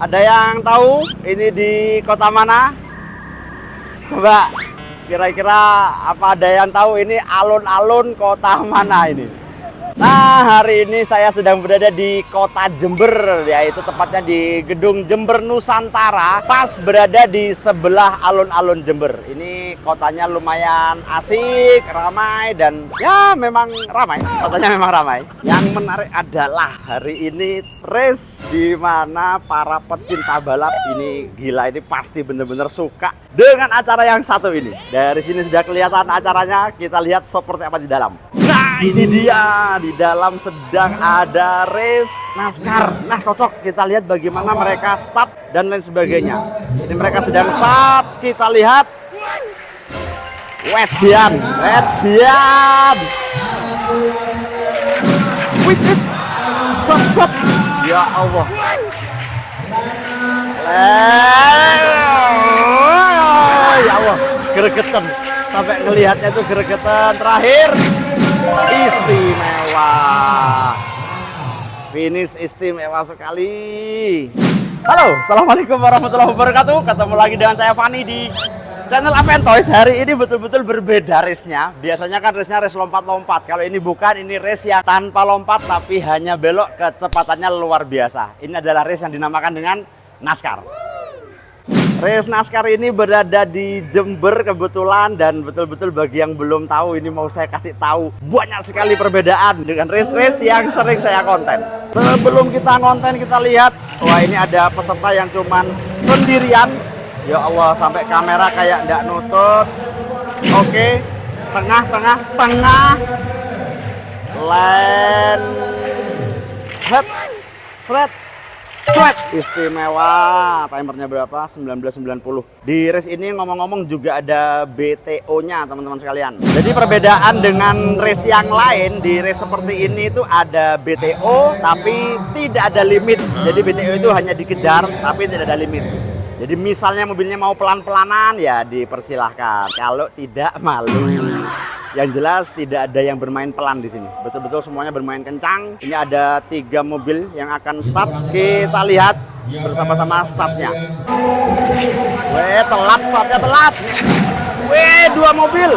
Ada yang tahu ini di kota mana? Coba kira-kira apa ada yang tahu ini alun-alun kota mana ini? Nah, hari ini saya sedang berada di kota Jember, yaitu tepatnya di Gedung Jember Nusantara, pas berada di sebelah alun-alun Jember. Ini kotanya lumayan asik, ramai, dan ya memang ramai, kotanya memang ramai. Yang menarik adalah hari ini race di mana para pecinta balap ini gila, ini pasti bener-bener suka dengan acara yang satu ini. Dari sini sudah kelihatan acaranya, kita lihat seperti apa di dalam. Nah, ini dia, di dalam sedang ada race NASCAR. Nah, cocok kita lihat bagaimana mereka start dan lain sebagainya. Ini mereka sedang start, kita lihat. Wedian. Wih, set. Ya Allah. Ya Allah, gregetan. Sampai ngelihatnya itu gregetan. Terakhir istimewa, finish istimewa sekali. Halo, assalamualaikum warahmatullahi wabarakatuh. Ketemu lagi dengan saya Fani di channel Aventoys. Hari ini betul-betul berbeda race-nya. Biasanya kan race-nya race lompat-lompat. Kalau ini bukan, ini race yang tanpa lompat tapi hanya belok, kecepatannya luar biasa. Ini adalah race yang dinamakan dengan NASCAR. Race NASCAR ini berada di Jember kebetulan, dan betul-betul bagi yang belum tahu ini mau saya kasih tahu banyak sekali perbedaan dengan race-race yang sering saya konten. Sebelum kita konten, kita lihat, wah ini ada peserta yang cuman sendirian. Ya Allah, sampai kamera kayak nggak nutut. Oke, tengah. Land. Sweat istimewa. Timernya berapa? 19.90. Di race ini ngomong-ngomong juga ada BTO-nya teman-teman sekalian. Jadi perbedaan dengan race yang lain, di race seperti ini itu ada BTO tapi tidak ada limit. Jadi BTO itu hanya dikejar tapi tidak ada limit. Jadi misalnya mobilnya mau pelan-pelanan ya dipersilahkan. Kalau tidak, malu. Yang jelas tidak ada yang bermain pelan di sini. Betul-betul semuanya bermain kencang. Ini ada 3 mobil yang akan start. Kita lihat bersama-sama startnya. Weh, startnya telat. Weh, 2 mobil.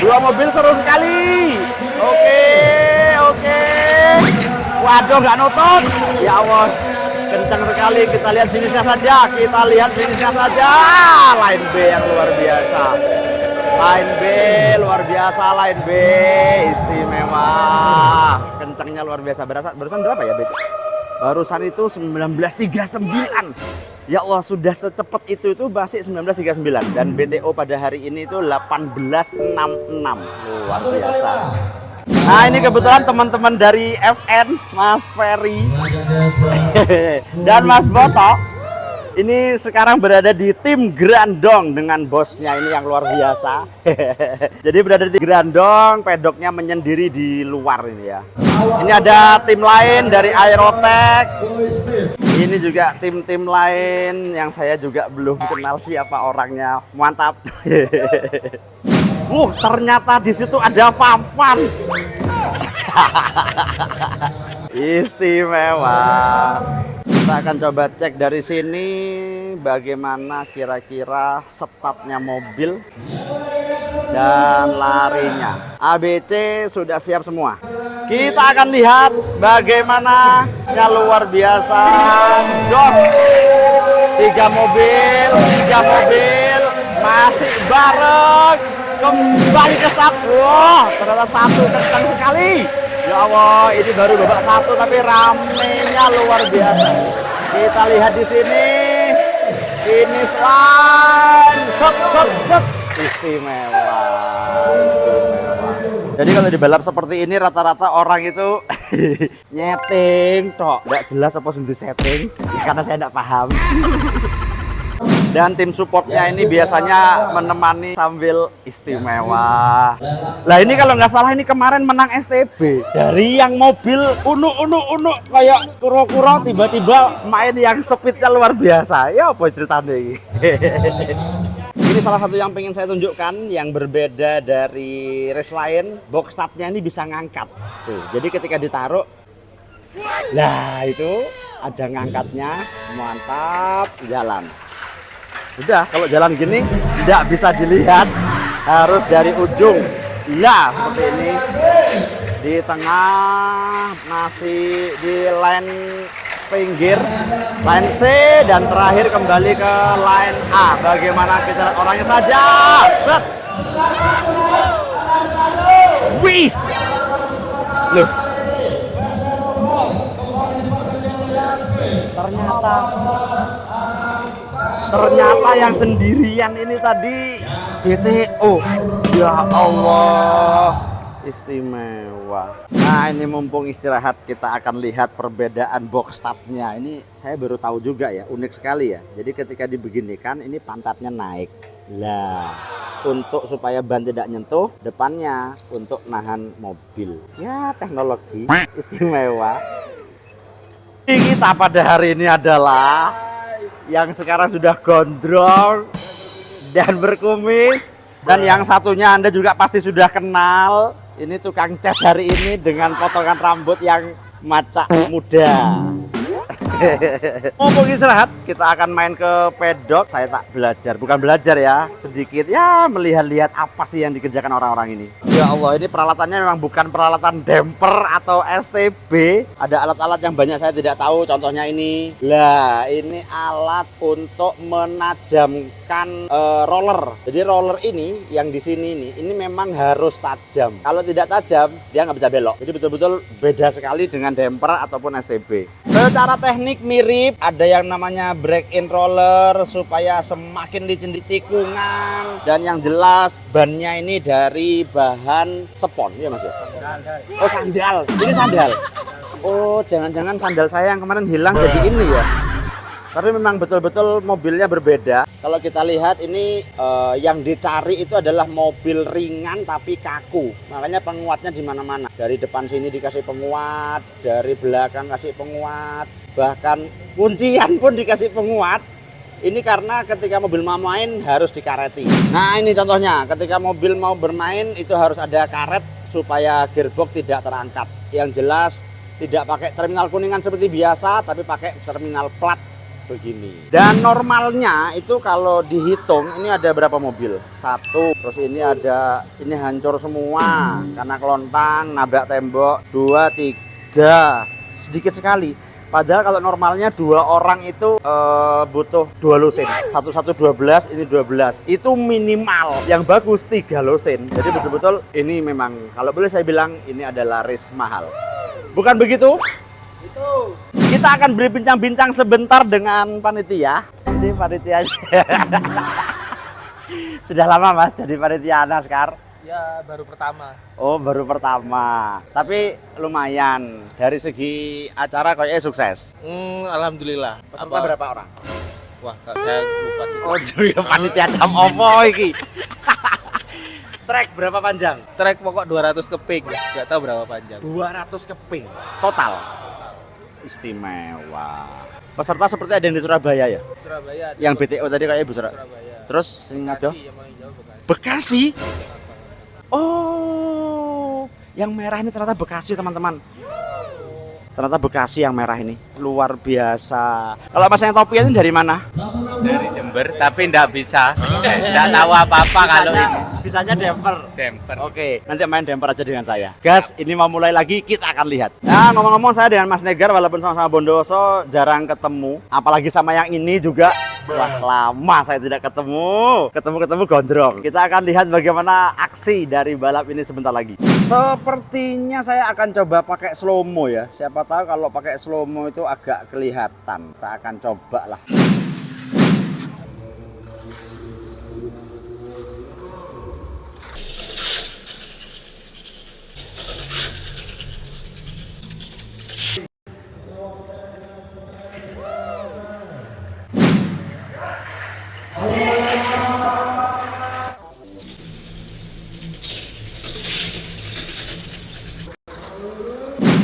2 mobil seru sekali. Oke. Waduh, nggak nutut. Ya Allah, kencang sekali. Kita lihat finishnya saja. Line B yang luar biasa. Line B luar biasa, line B istimewa. Kencangnya luar biasa. Barusan berapa ya, BT? Barusan itu 19.39. Ya Allah, sudah secepat itu masih 19.39, dan BTO pada hari ini itu 18.66. Luar biasa. Nah, ini kebetulan teman-teman dari FN, Mas Ferry dan Mas Boto. Ini sekarang berada di tim Grandong dengan bosnya ini yang luar biasa. Jadi berada di Grandong, pedoknya menyendiri di luar ini ya. Ini ada tim lain dari Aerotech. Ini juga tim-tim lain yang saya juga belum kenal siapa orangnya. Mantap. Ternyata di situ ada Fafan. Istimewa. Kita akan coba cek dari sini bagaimana kira-kira startnya mobil dan larinya. ABC sudah siap semua. Kita akan lihat bagaimana yang luar biasa. Jos 3 mobil masih bareng. Kembali ke start. Wah, ternyata satu kencang sekali. Ya Allah, ini baru babak 1 tapi ramenya luar biasa. Kita lihat di sini. Finish line. Set. Istimewa. Jadi kalau di balap seperti ini rata-rata orang itu nyeting tok. Nggak jelas apa sih di setting. Ya, karena saya nggak paham. Dan tim supportnya ini biasanya menemani sambil istimewa. Lah ini kalau nggak salah ini kemarin menang STB. Dari yang mobil unuk kayak kuro-kuro tiba-tiba main yang speednya luar biasa. Ya apa ceritanya ini? Ini salah satu yang pengen saya tunjukkan yang berbeda dari race lain. Box startnya ini bisa ngangkat. Tuh, jadi ketika ditaruh, lah itu ada ngangkatnya, mantap, jalan. Udah, kalau jalan gini tidak bisa dilihat, harus dari ujung. Iya, seperti ini. Di tengah, masih di line pinggir, line C, dan terakhir kembali ke line A. Bagaimana kita lihat orangnya saja. Set. Wih. Loh. Ternyata yang sendirian ini tadi GTO. Ya Allah, istimewa. Nah, ini mumpung istirahat, kita akan lihat perbedaan box startnya. Ini saya baru tahu juga ya, unik sekali ya. Jadi ketika dibeginikan, ini pantatnya naik. Lah, untuk supaya ban tidak nyentuh depannya, untuk nahan mobil. Ya, teknologi istimewa. Kita pada hari ini adalah yang sekarang sudah gondrong dan berkumis, dan yang satunya Anda juga pasti sudah kenal. Ini tukang cas hari ini dengan potongan rambut yang macak muda. Mumpung istirahat, kita akan main ke pedok. Saya tak belajar, bukan belajar ya, sedikit ya melihat-lihat apa sih yang dikerjakan orang-orang ini. Ya Allah, ini peralatannya memang bukan peralatan damper atau STB. Ada alat-alat yang banyak saya tidak tahu, contohnya ini. Lah, ini alat untuk menajamkan roller. Jadi roller ini yang di sini ini memang harus tajam. Kalau tidak tajam, dia nggak bisa belok. Jadi betul-betul beda sekali dengan damper ataupun STB. Secara teknik mirip, ada yang namanya break in roller supaya semakin licin di tikungan, dan yang jelas bannya ini dari bahan spon ya Mas ya. Oh, sandal. Ini sandal. Oh, jangan-jangan sandal saya yang kemarin hilang jadi ini ya. Tapi memang betul-betul mobilnya berbeda. Kalau kita lihat ini yang dicari itu adalah mobil ringan tapi kaku. Makanya penguatnya di mana-mana. Dari depan sini dikasih penguat, dari belakang kasih penguat, bahkan kuncian pun dikasih penguat. Ini karena ketika mobil mau main harus dikareti. Nah, ini contohnya, ketika mobil mau bermain itu harus ada karet supaya gearbox tidak terangkat. Yang jelas tidak pakai terminal kuningan seperti biasa, tapi pakai terminal plat begini. Dan normalnya itu kalau dihitung ini ada berapa mobil? Satu, terus ini hancur semua karena kelontang, nabrak tembok. 2, 3, sedikit sekali. Padahal kalau normalnya 2 orang itu butuh 2 lusin. 12, ini 12. Itu minimal. Yang bagus 3 lusin. Jadi betul-betul ini memang, kalau boleh saya bilang, ini adalah race mahal. Bukan begitu? Itu. Kita akan berbincang-bincang sebentar dengan panitia. Ini panitianya. Sudah lama Mas jadi panitia NASCAR? Ya, baru pertama. Oh, baru pertama. Tapi lumayan. Dari segi acara kayaknya sukses. Alhamdulillah. Peserta berapa orang? Wah, saya lupa juga. Oh, jadi panitia jam opo iki? Trek berapa panjang? Trek pokok 200 keping. Enggak tahu berapa panjang. 200 keping total. Istimewa. Peserta seperti ada yang di Surabaya ya? Surabaya. Yang BTO tadi kayaknya Bu Surabaya. Terus sing ada? Bekasi. Bekasi? Oh, yang merah ini ternyata Bekasi teman-teman. Ternyata Bekasi yang merah ini. Luar biasa. Kalau Mas yang topi ini dari mana? Dari Jember, tapi enggak bisa. Enggak tahu apa-apa kalau ini. Bisanya damper. Damper. Oke, nanti main damper aja dengan saya. Gas, ini mau mulai lagi, kita akan lihat. Nah, ngomong-ngomong saya dengan Mas Negar, walaupun sama-sama Bondowoso, jarang ketemu. Apalagi sama yang ini juga. Wah, lama saya tidak ketemu. Ketemu gondrong. Kita akan lihat bagaimana aksi dari balap ini sebentar lagi. Sepertinya saya akan coba pakai slow mo ya. Siapa tahu kalau pakai slow mo itu agak kelihatan. Kita akan coba lah.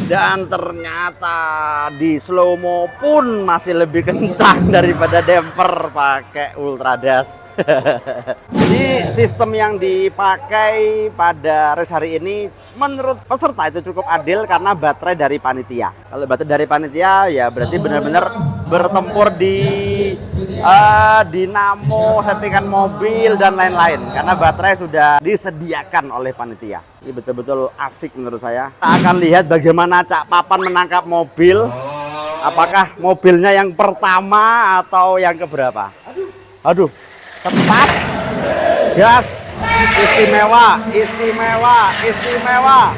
Dan ternyata di slow mo pun masih lebih kencang daripada damper pakai Ultradas. Jadi sistem yang dipakai pada race hari ini menurut peserta itu cukup adil karena baterai dari panitia. Kalau baterai dari panitia ya berarti benar-benar bertempur di dinamo, settingan mobil dan lain-lain karena baterai sudah disediakan oleh panitia. Ini betul-betul asik menurut saya. Kita akan lihat bagaimana Cak Papan menangkap mobil. Apakah mobilnya yang pertama atau yang keberapa? Aduh, cepat, gas, istimewa, istimewa, istimewa.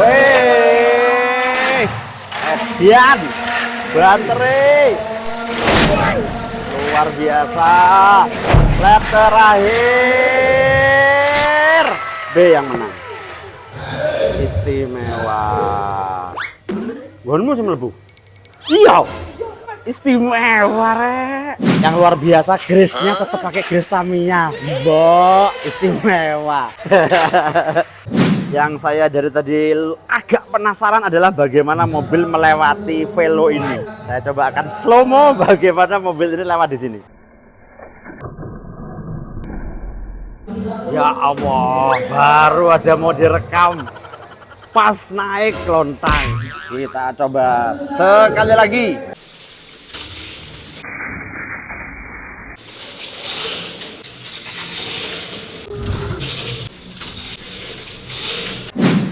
Wih, Edian, baterai, luar biasa. Lap terakhir, B yang menang. Istimewa. Gonmu semelebu. Iya. Istimewa, Rek. Yang luar biasa grace-nya tetap pakai grace Tamiya. Mbok, istimewa. Yang saya dari tadi agak penasaran adalah bagaimana mobil melewati velo ini. Saya coba akan slow mo bagaimana mobil ini lewat di sini. Ya Allah, baru aja mau direkam. Pas naik lontang. Kita coba sekali lagi.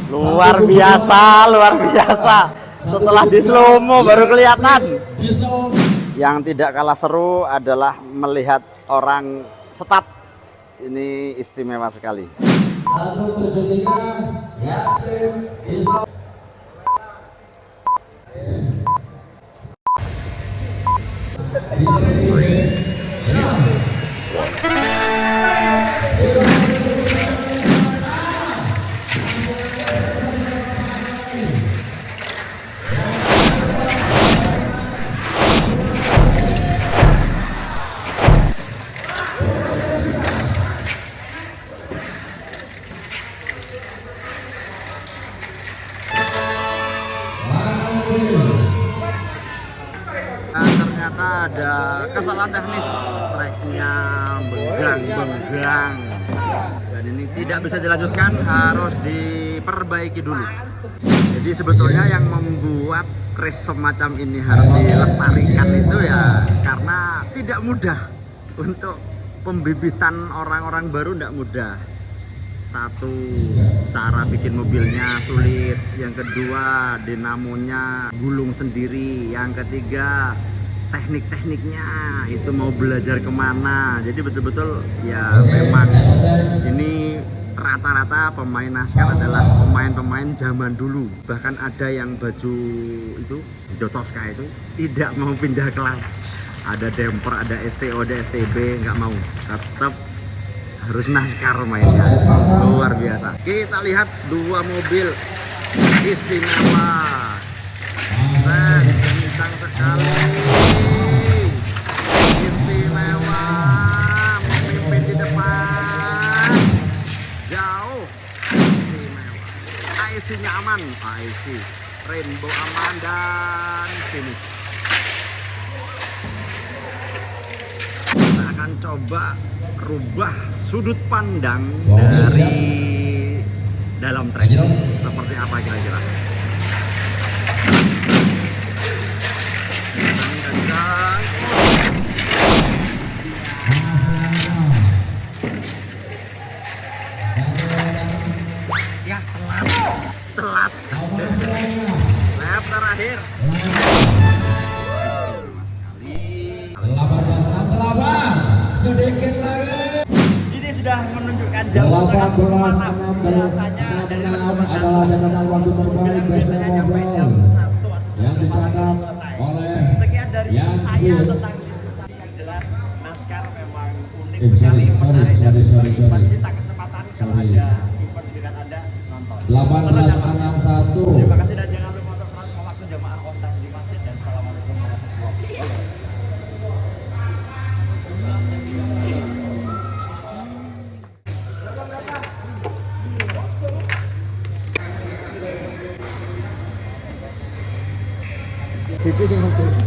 Luar biasa, luar biasa. Setelah di slow mo baru kelihatan. Yang tidak kalah seru adalah melihat orang setat. Ini istimewa sekali. Ternyata ada kesalahan teknis, treknya benggang dan ini tidak bisa dilanjutkan, harus diperbaiki dulu. Jadi sebetulnya yang membuat race semacam ini harus dilestarikan itu ya karena tidak mudah untuk pembibitan orang-orang baru, tidak mudah. Satu, cara bikin mobilnya sulit. Yang kedua, dinamonya gulung sendiri. Yang ketiga, teknik-tekniknya itu mau belajar kemana. Jadi betul-betul ya memang ini rata-rata pemain NASCAR adalah pemain-pemain zaman dulu. Bahkan ada yang baju itu, Jotoska itu tidak mau pindah kelas. Ada damper, ada STO, ada STB, nggak mau. Tetap harus NASCAR mainnya. Luar biasa. Kita lihat dua mobil istimewa. Kencang sekali. Istimewa. Memimpin di depan. Jauh. Istimewa. IC-nya aman. IC. Rainbow aman dan finish. Kita akan coba rubah sudut pandang dari dalam trek seperti apa kira-kira. Kencang. Ya telat. Lap terakhir. Sedikit lagi. Ini sudah menunjukkan jam setengah 10 malam. Biasanya dari atas adalah catatan waktu terbaik biasanya sampai jam 1 yang dicatat oleh sekian dari yang saya tentang yang jelas NASCAR memang unik sekali, menarik dan bagi pencinta kecepatan kalau ada event dengan Anda nonton. 1861. Terima kasih dan jangan lupa untuk selalu waktu jamaah kontak di masjid dan assalamualaikum warahmatullahi wabarakatuh. Oke.